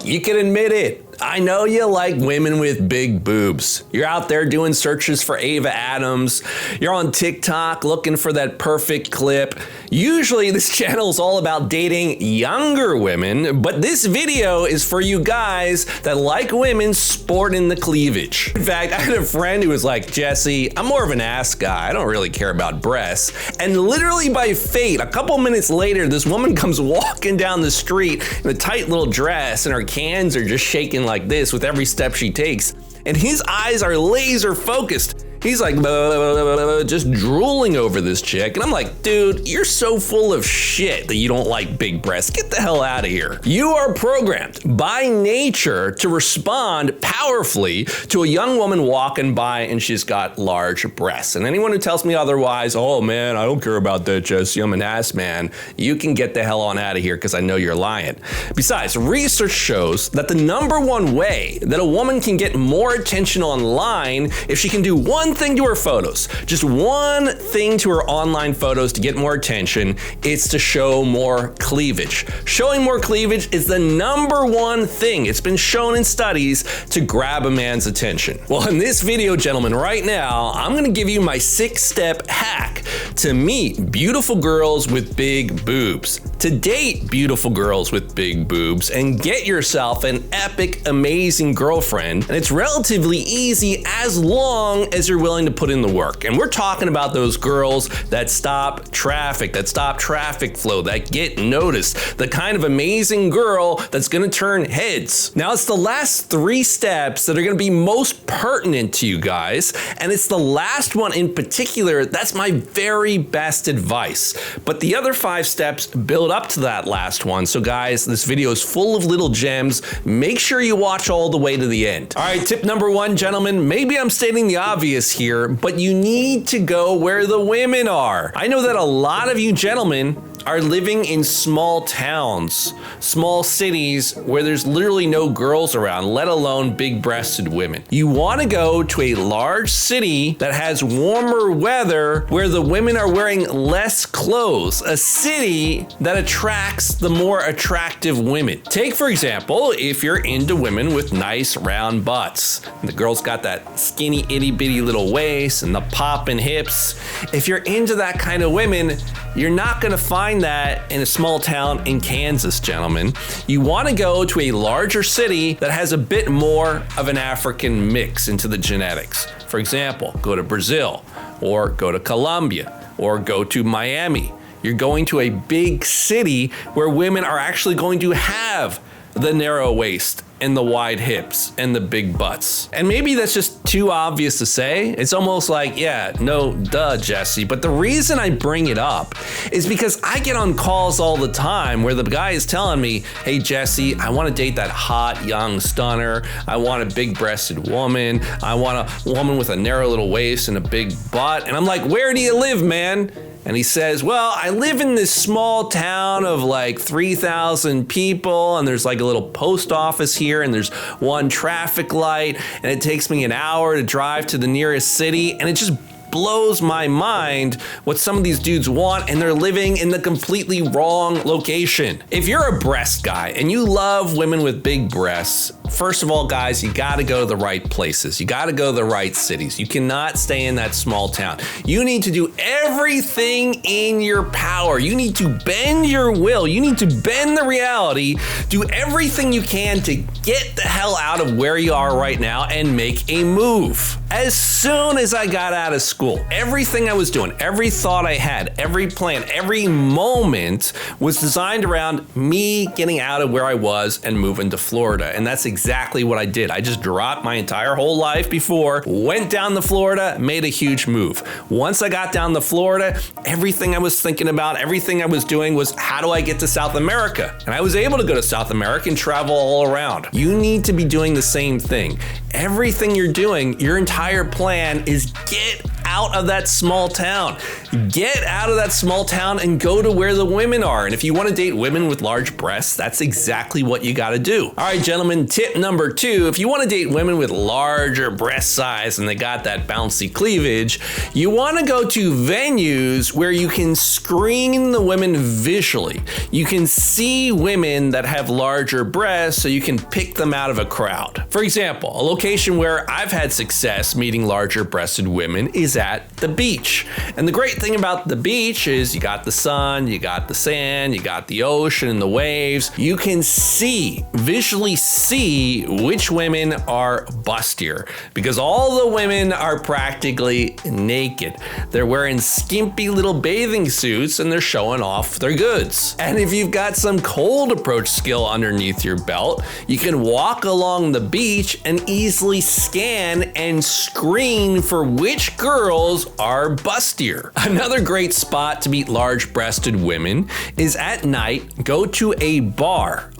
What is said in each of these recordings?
you can admit it. I know you like women with big boobs. You're out there doing searches for Ava Adams. You're on TikTok looking for that perfect clip. Usually this channel is all about dating younger women, but this video is for you guys that like women sporting the cleavage. In fact, I had a friend who was like, Jesse, I'm more of an ass guy. I don't really care about breasts. And literally by fate, a couple minutes later, this woman comes walking down the street in a tight little dress and her cans are just shaking like this with every step she takes. And his eyes are laser focused. He's like, just drooling over this chick. And I'm like, dude, you're so full of shit that you don't like big breasts. Get the hell out of here. You are programmed by nature to respond powerfully to a young woman walking by and she's got large breasts. And anyone who tells me otherwise, oh man, I don't care about that, Jesse, I'm an ass man, you can get the hell on out of here because I know you're lying. Besides, research shows that the #1 way that a woman can get more attention online if she can do one thing to her photos, just one thing to her online photos to get more attention, it's to show more cleavage. Showing more cleavage is the #1 thing. It's been shown in studies to grab a man's attention. Well, in this video, gentlemen, right now, I'm gonna give you my 6-step hack to meet beautiful girls with big boobs, to date beautiful girls with big boobs, and get yourself an epic, amazing girlfriend. And it's relatively easy as long as you're willing to put in the work. And we're talking about those girls that stop traffic flow, that get noticed, the kind of amazing girl that's gonna turn heads. Now, it's the last 3 steps that are gonna be most pertinent to you guys, and it's the last one in particular that's my very best advice. But the other 5 steps build up to that last one. So guys, this video is full of little gems. Make sure you watch all the way to the end. All right, tip #1, gentlemen, maybe I'm stating the obvious here, but you need to go where the women are. I know that a lot of you gentlemen are living in small towns, small cities where there's literally no girls around, let alone big-breasted women. You want to go to a large city that has warmer weather where the women are wearing less clothes, a city that attracts the more attractive women. Take, for example, if you're into women with nice round butts. The girl's got that skinny itty-bitty little waist and the poppin' hips. If you're into that kind of women, you're not gonna find that in a small town in Kansas, gentlemen. You wanna go to a larger city that has a bit more of an African mix into the genetics. For example, go to Brazil, or go to Colombia, or go to Miami. You're going to a big city where women are actually going to have the narrow waist and the wide hips and the big butts. And maybe that's just too obvious to say. It's almost like, yeah, no, duh, Jesse. But the reason I bring it up is because I get on calls all the time where the guy is telling me, hey, Jesse, I want to date that hot, young stunner. I want a big-breasted woman. I want a woman with a narrow little waist and a big butt. And I'm like, where do you live, man? And he says, well, I live in this small town of like 3,000 people, and there's like a little post office here, and there's one traffic light, and it takes me an hour to drive to the nearest city, and it just blows my mind what some of these dudes want, and they're living in the completely wrong location. If you're a breast guy and you love women with big breasts, first of all, guys, you gotta go to the right places. You gotta go to the right cities. You cannot stay in that small town. You need to do everything in your power. You need to bend your will. You need to bend the reality. Do everything you can to get the hell out of where you are right now and make a move. As soon as I got out of school, everything I was doing, every thought I had, every plan, every moment was designed around me getting out of where I was and moving to Florida. And that's exactly what I did. I just dropped my entire whole life before, went down to Florida, made a huge move. Once I got down to Florida, everything I was thinking about, everything I was doing was, how do I get to South America? And I was able to go to South America and travel all around. You need to be doing the same thing. Everything you're doing, your entire plan is get out out of that small town. Get out of that small town and go to where the women are. And if you want to date women with large breasts, that's exactly what you got to do. All right, gentlemen, tip number 2, if you want to date women with larger breast size and they got that bouncy cleavage, you want to go to venues where you can screen the women visually. You can see women that have larger breasts so you can pick them out of a crowd. For example, a location where I've had success meeting larger breasted women is at the beach. And the great thing about the beach is you got the sun, you got the sand, you got the ocean and the waves. You can visually see which women are bustier because all the women are practically naked. They're wearing skimpy little bathing suits and they're showing off their goods. And if you've got some cold approach skill underneath your belt, you can walk along the beach and easily scan and screen for which girls are bustier. Another great spot to meet large-breasted women is at night, go to a bar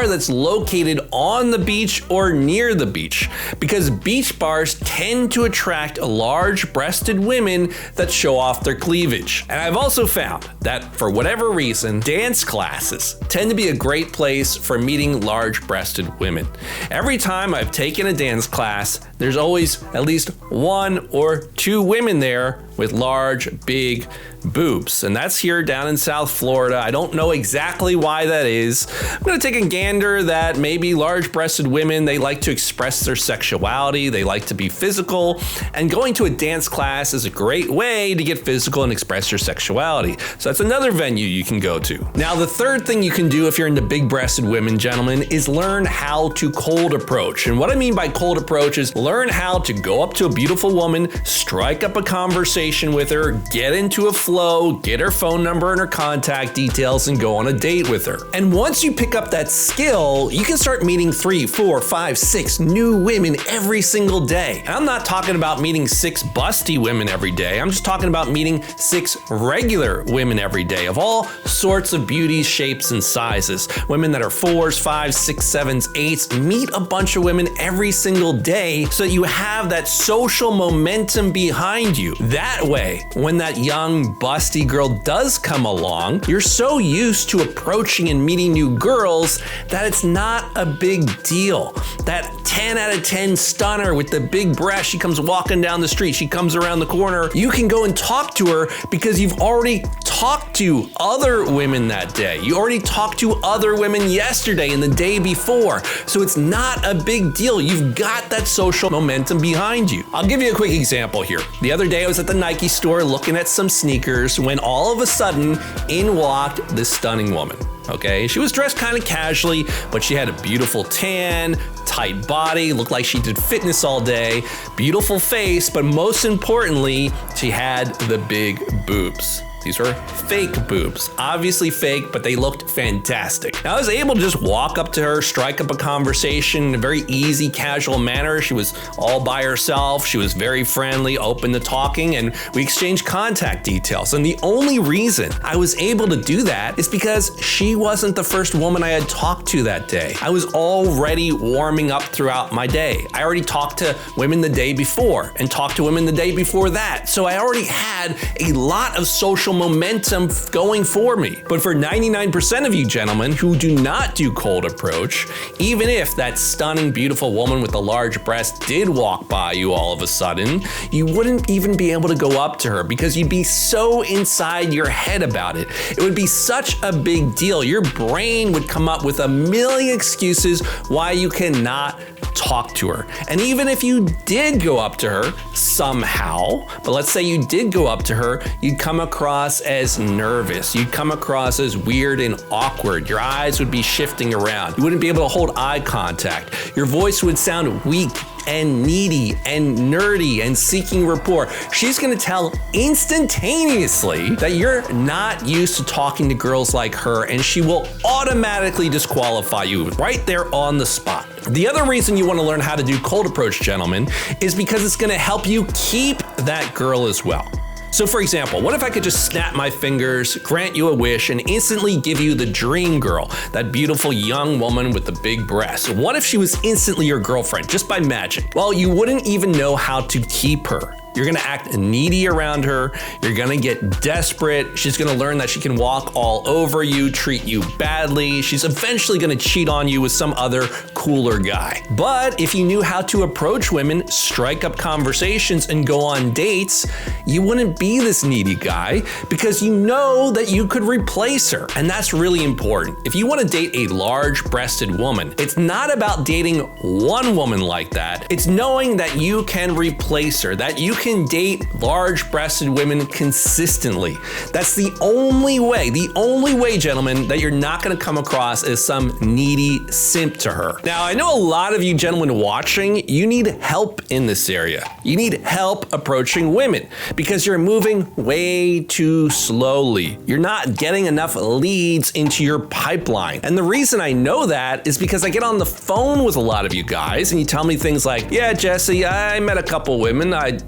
that's located on the beach or near the beach, because beach bars tend to attract large-breasted women that show off their cleavage. And I've also found that for whatever reason, dance classes tend to be a great place for meeting large-breasted women. Every time I've taken a dance class, there's always at least 1 or 2 women there with large, big boobs. And that's here down in South Florida. I don't know exactly why that is. I'm going to take a gander that maybe large-breasted women, they like to express their sexuality, they like to be physical, and going to a dance class is a great way to get physical and express your sexuality. So that's another venue you can go to. Now, the third thing you can do if you're into big-breasted women, gentlemen, is learn how to cold approach. And what I mean by cold approach is learn how to go up to a beautiful woman, strike up a conversation with her, get into a flow, get her phone number and her contact details, and go on a date with her. And once you pick up that skill, you can start meeting 3, 4, 5, 6 new women every single day. And I'm not talking about meeting 6 busty women every day. I'm just talking about meeting 6 regular women every day of all sorts of beauties, shapes, and sizes. Women that are 4s, 5s, 6s, 7s, 8s. Meet a bunch of women every single day so that you have that social momentum behind you. That way, when that young busty girl does come along, you're so used to approaching and meeting new girls that it's not a big deal. That 10 out of 10 stunner with the big breast, she comes walking down the street, she comes around the corner, you can go and talk to her because you've already talked to other women that day. You already talked to other women yesterday and the day before. So it's not a big deal. You've got that social momentum behind you. I'll give you a quick example here. The other day I was at the Nike store looking at some sneakers when all of a sudden in walked this stunning woman. Okay, she was dressed kind of casually, but she had a beautiful tan, tight body, looked like she did fitness all day, beautiful face, but most importantly, she had the big boobs. These were fake boobs, obviously fake, but they looked fantastic. Now, I was able to just walk up to her, strike up a conversation in a very easy, casual manner. She was all by herself. She was very friendly, open to talking, and we exchanged contact details. And the only reason I was able to do that is because she wasn't the first woman I had talked to that day. I was already warming up throughout my day. I already talked to women the day before and talked to women the day before that. So I already had a lot of social momentum going for me. But for 99% of you gentlemen who do not do cold approach, even if that stunning, beautiful woman with the large breast did walk by you all of a sudden, you wouldn't even be able to go up to her because you'd be so inside your head about it. It would be such a big deal. Your brain would come up with a million excuses why you cannot talk to her. And even if you did go up to her somehow, but let's say you did go up to her, you'd come across as nervous. You'd come across as weird and awkward. Your eyes would be shifting around. You wouldn't be able to hold eye contact. Your voice would sound weak and needy and nerdy and seeking rapport. She's gonna tell instantaneously that you're not used to talking to girls like her, and she will automatically disqualify you right there on the spot. The other reason you want to learn how to do cold approach, gentlemen, is because it's gonna help you keep that girl as well. So for example, what if I could just snap my fingers, grant you a wish, and instantly give you the dream girl, that beautiful young woman with the big breasts? What if she was instantly your girlfriend, just by magic? Well, you wouldn't even know how to keep her. You're gonna act needy around her. You're gonna get desperate. She's gonna learn that she can walk all over you, treat you badly. She's eventually gonna cheat on you with some other cooler guy. But if you knew how to approach women, strike up conversations, and go on dates, you wouldn't be this needy guy because you know that you could replace her. And that's really important. If you wanna date a large-breasted woman, it's not about dating one woman like that. It's knowing that you can replace her, that you can date large-breasted women consistently. That's the only way, gentlemen, that you're not gonna come across as some needy simp to her. Now, I know a lot of you gentlemen watching, you need help in this area. You need help approaching women because you're moving way too slowly. You're not getting enough leads into your pipeline. And the reason I know that is because I get on the phone with a lot of you guys and you tell me things like, yeah, Jesse, I met a couple women. I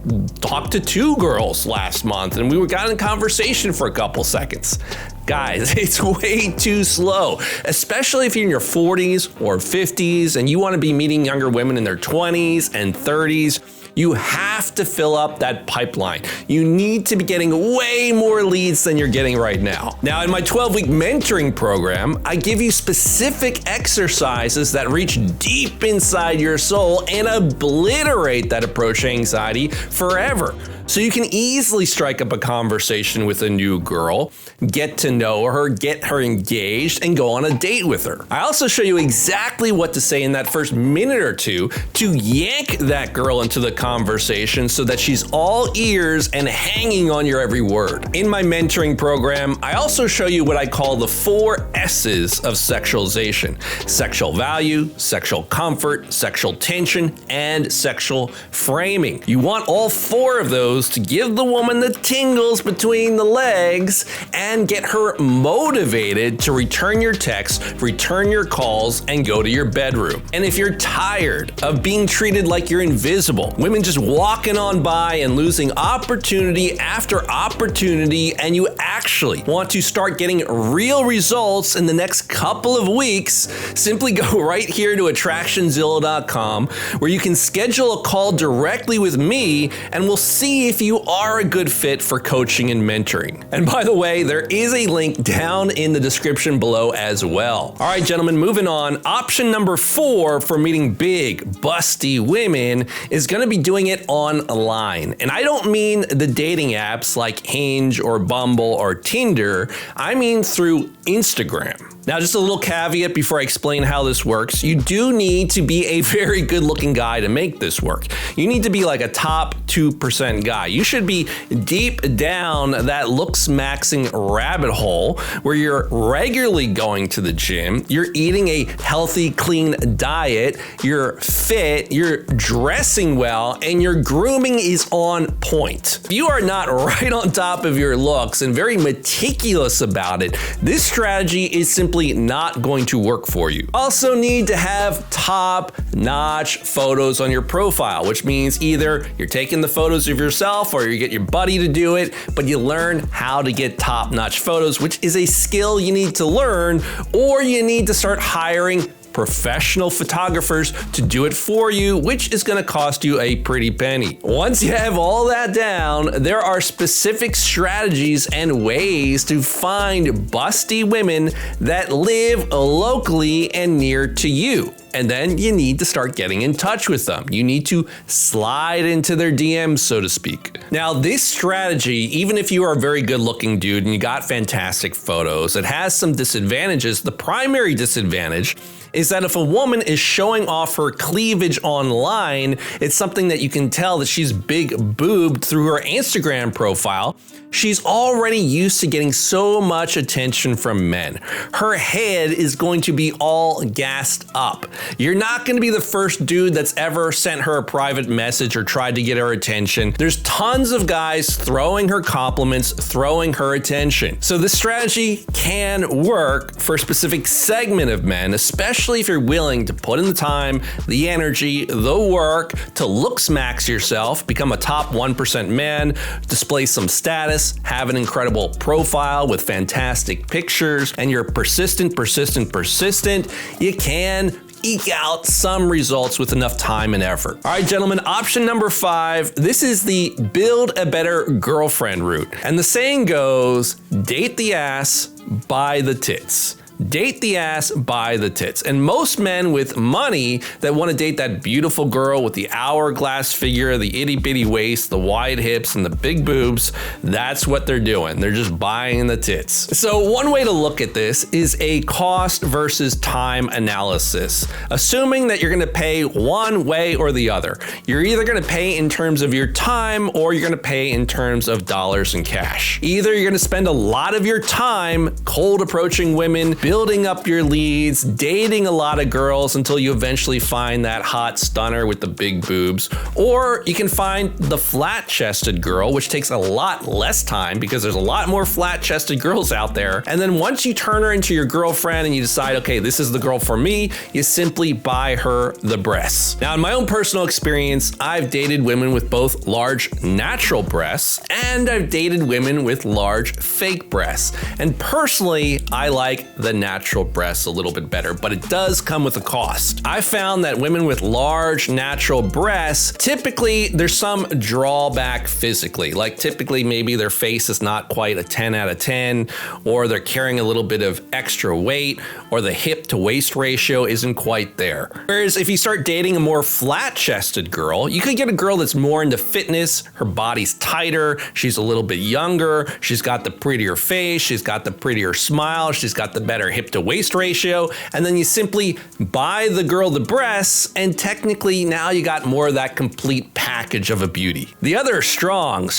talked to 2 girls last month and we got in conversation for a couple seconds. Guys, it's way too slow, especially if you're in your 40s or 50s and you want to be meeting younger women in their 20s and 30s. You have to fill up that pipeline. You need to be getting way more leads than you're getting right now. Now, in my 12-week mentoring program, I give you specific exercises that reach deep inside your soul and obliterate that approach anxiety forever. So you can easily strike up a conversation with a new girl, get to know her, get her engaged, and go on a date with her. I also show you exactly what to say in that first minute or two to yank that girl into the conversation so that she's all ears and hanging on your every word. In my mentoring program, I also show you what I call the 4 S's of sexualization: sexual value, sexual comfort, sexual tension, and sexual framing. You want all 4 of those to give the woman the tingles between the legs and get her motivated to return your texts, return your calls, and go to your bedroom. And if you're tired of being treated like you're invisible, women just walking on by and losing opportunity after opportunity, and you actually want to start getting real results in the next couple of weeks, simply go right here to attractionzilla.com where you can schedule a call directly with me and we'll see if you are a good fit for coaching and mentoring. And by the way, there is a link down in the description below as well. All right, gentlemen, moving on. Option number 4 for meeting big, busty women is gonna be doing it online. And I don't mean the dating apps like Hinge or Bumble or Tinder. I mean through Instagram. Now, just a little caveat before I explain how this works. You do need to be a very good looking guy to make this work. You need to be like a top 2% guy. You should be deep down that looks maxing rabbit hole where you're regularly going to the gym, you're eating a healthy, clean diet, you're fit, you're dressing well, and your grooming is on point. If you are not right on top of your looks and very meticulous about it, this strategy is simply not going to work for you. Also need to have top-notch photos on your profile, which means either you're taking the photos of yourself or you get your buddy to do it, but you learn how to get top-notch photos, which is a skill you need to learn, or you need to start hiring professional photographers to do it for you, which is going to cost you a pretty penny. Once you have all that down, there are specific strategies and ways to find busty women that live locally and near to you. And then you need to start getting in touch with them. You need to slide into their DMs, so to speak. Now, this strategy, even if you are a very good looking dude and you got fantastic photos, it has some disadvantages. The primary disadvantage is that if a woman is showing off her cleavage online, it's something that you can tell that she's big boobed through her Instagram profile. She's already used to getting so much attention from men. Her head is going to be all gassed up. You're not going to be the first dude that's ever sent her a private message or tried to get her attention. There's tons of guys throwing her compliments, throwing her attention. So this strategy can work for a specific segment of men, especially if you're willing to put in the time, the energy, the work to looks max yourself, become a top 1% man, display some status, have an incredible profile with fantastic pictures, and you're persistent, you can eke out some results with enough time and effort. All right, gentlemen, option number 5, this is the build a better girlfriend route. And the saying goes, date the ass, buy the tits. Date the ass, buy the tits. And most men with money that want to date that beautiful girl with the hourglass figure, the itty bitty waist, the wide hips, and the big boobs, that's what they're doing. They're just buying the tits. So one way to look at this is a cost versus time analysis. Assuming that you're going to pay one way or the other. You're either going to pay in terms of your time or you're going to pay in terms of dollars and cash. Either you're going to spend a lot of your time cold approaching women, building up your leads, dating a lot of girls until you eventually find that hot stunner with the big boobs. Or you can find the flat-chested girl, which takes a lot less time because there's a lot more flat-chested girls out there. And then once you turn her into your girlfriend and you decide, okay, this is the girl for me, you simply buy her the breasts. Now, in my own personal experience, I've dated women with both large natural breasts and I've dated women with large fake breasts. And personally, I like the natural breasts a little bit better, but it does come with a cost. I found that women with large natural breasts, typically there's some drawback physically, like typically maybe their face is not quite a 10 out of 10, or they're carrying a little bit of extra weight, or the hip to waist ratio isn't quite there. Whereas if you start dating a more flat-chested girl, you could get a girl that's more into fitness, her body's tighter, she's a little bit younger, she's got the prettier face, she's got the prettier smile, she's got the better hip to waist ratio, and then you simply buy the girl the breasts, and technically now you got more of that complete package of a beauty. The other strong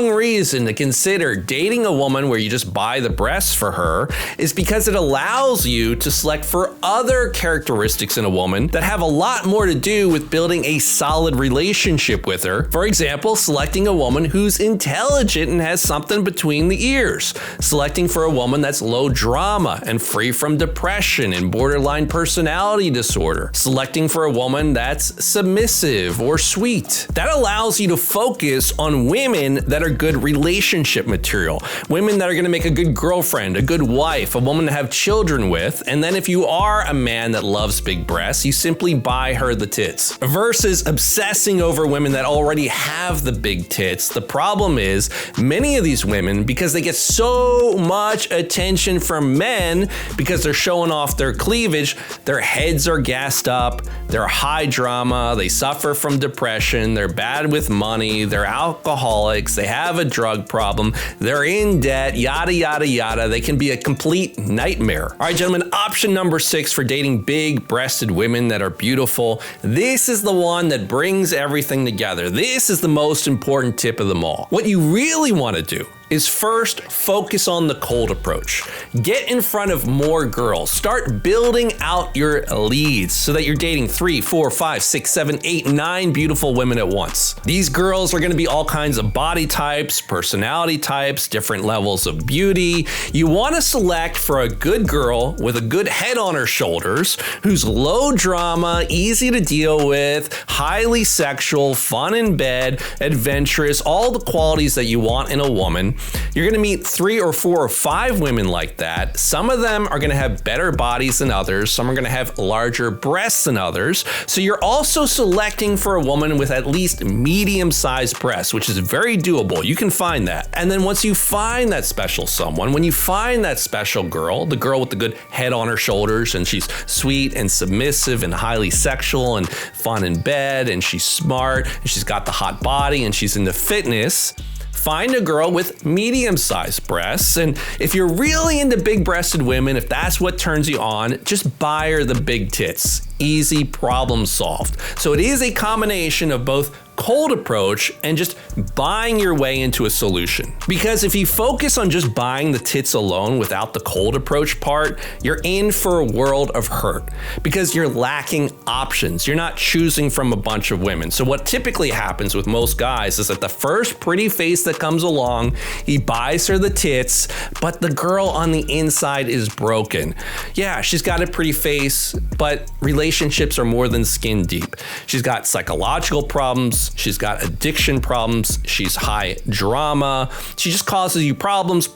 reason to consider dating a woman where you just buy the breasts for her is because it allows you to select for other characteristics in a woman that have a lot more to do with building a solid relationship with her. For example, selecting a woman who's intelligent and has something between the ears. Selecting for a woman that's low drama and free from depression and borderline personality disorder. Selecting for a woman that's submissive or sweet. That allows you to focus on women that are good relationship material. Women that are going to make a good girlfriend, a good wife, a woman to have children with. And then if you are a man that loves big breasts, you simply buy her the tits. Versus obsessing over women that already have the big tits. The problem is many of these women, because they get so much attention from men because they're showing off their cleavage, their heads are gassed up, they're high drama, they suffer from depression, they're bad with money, they're alcoholics, they have a drug problem, they're in debt, yada, yada, yada. They can be a complete nightmare. All right, gentlemen, option number 6 for dating big-breasted women that are beautiful. This is the one that brings everything together. This is the most important tip of them all. What you really want to do is first focus on the cold approach. Get in front of more girls. Start building out your leads so that you're dating 3, 4, 5, 6, 7, 8, 9 beautiful women at once. These girls are gonna be all kinds of body types, personality types, different levels of beauty. You wanna select for a good girl with a good head on her shoulders, who's low drama, easy to deal with, highly sexual, fun in bed, adventurous, all the qualities that you want in a woman. You're gonna meet 3 or 4 or 5 women like that. Some of them are gonna have better bodies than others. Some are gonna have larger breasts than others. So you're also selecting for a woman with at least medium-sized breasts, which is very doable. You can find that. And then once you find that special someone, when you find that special girl, the girl with the good head on her shoulders, and she's sweet and submissive and highly sexual and fun in bed, and she's smart, and she's got the hot body, and she's into fitness, find a girl with medium-sized breasts. And if you're really into big-breasted women, if that's what turns you on, just buy her the big tits. Easy, problem solved. So it is a combination of both cold approach and just buying your way into a solution. Because if you focus on just buying the tits alone without the cold approach part, you're in for a world of hurt because you're lacking options. You're not choosing from a bunch of women. So what typically happens with most guys is that the first pretty face that comes along, he buys her the tits, but the girl on the inside is broken. Yeah, she's got a pretty face, but relationships are more than skin deep. She's got psychological problems, She's got addiction problems. She's high drama. She just causes you problems,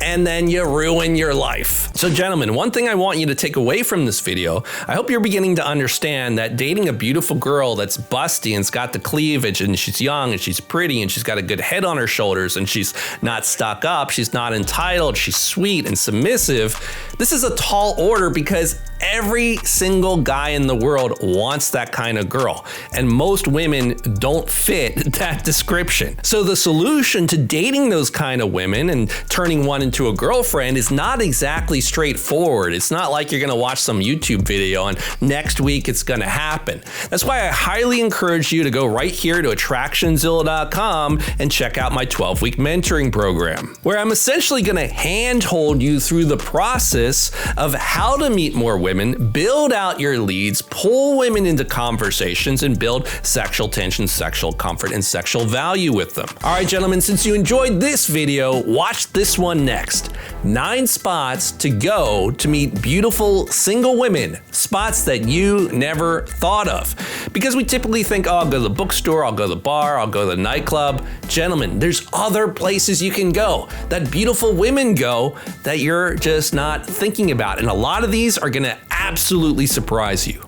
and then you ruin your life. So gentlemen, one thing I want you to take away from this video, I hope you're beginning to understand that dating a beautiful girl that's busty and's got the cleavage and she's young and she's pretty and she's got a good head on her shoulders and she's not stuck up, she's not entitled, she's sweet and submissive, this is a tall order because every single guy in the world wants that kind of girl, and most women don't fit that description. So the solution to dating those kind of women and turning one into a girlfriend is not exactly straightforward. It's not like you're gonna watch some YouTube video and next week it's gonna happen. That's why I highly encourage you to go right here to attractionzilla.com and check out my 12-week mentoring program, where I'm essentially gonna handhold you through the process of how to meet more women, build out your leads, pull women into conversations, and build sexual tension, sexual comfort, and sexual value with them. All right, gentlemen, since you enjoyed this video, watch this one next. 9 spots to go to meet beautiful single women, spots that you never thought of. Because we typically think, oh, I'll go to the bookstore, I'll go to the bar, I'll go to the nightclub. Gentlemen, there's other places you can go that beautiful women go that you're just not thinking about. And a lot of these are gonna absolutely surprise you.